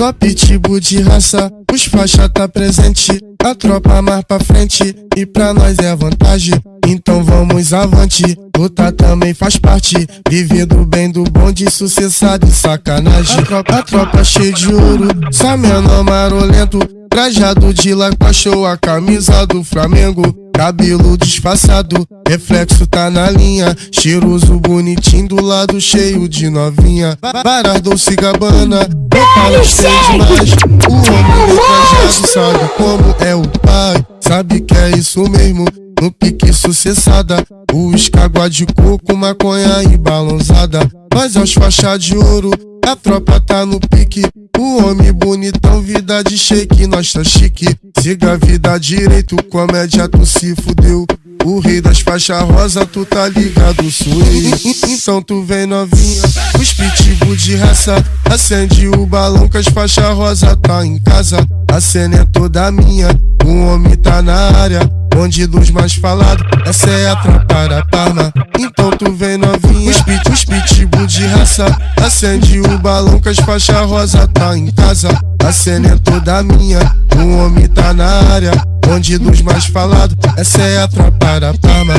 Só pitbull de raça, os faixa tá presente. A tropa mais pra frente e pra nós é vantagem. Então vamos avante, luta também faz parte. Vivendo bem do bom de sucessado e sacanagem. A tropa cheia de ouro, só menor marolento. Trajado de laca, show a camisa do Flamengo. Cabelo disfarçado, reflexo tá na linha. Cheiroso, bonitinho, do lado cheio de novinha. Varas Dolce Gabbana, roupa cheia demais. O homem trajado sabe como é o pai. Sabe que é isso mesmo, no pique sucessada. O escagua de coco, maconha e balãozada. Nós é os faixa de ouro, a tropa tá no pique. O homem bonitão, vida de shake, nós tá chique. Siga a vida direito, comédia tu se fudeu. O rei das faixas rosa, tu tá ligado, sou eu. Então tu vem novinha, os pitbull de raça. Acende o balão que as faixas rosa tá em casa. A cena é toda minha, o homem tá na área. Bonde dos mais falados, essa é a tropa da Parma. Então tu vem novinha, os pitbull de raça. Acende o balão que as faixas rosa tá em casa. A cena é toda minha, o homem tá na área. Bonde dos mais falados, essa é a tropa da Parma.